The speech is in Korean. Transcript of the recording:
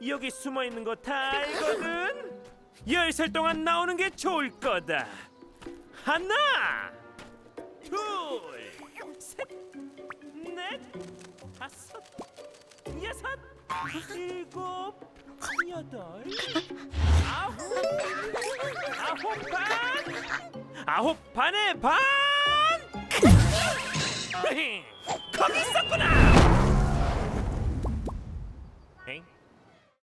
여기 숨어 있는 거 다 알거든. 10살 동안 나오는 게 좋을 거다. 하나, 둘, 셋, 넷, 다섯, 여섯, 일곱, 여덟, 아홉 반, 아홉 반의 반. 거기 있었구나. 에이?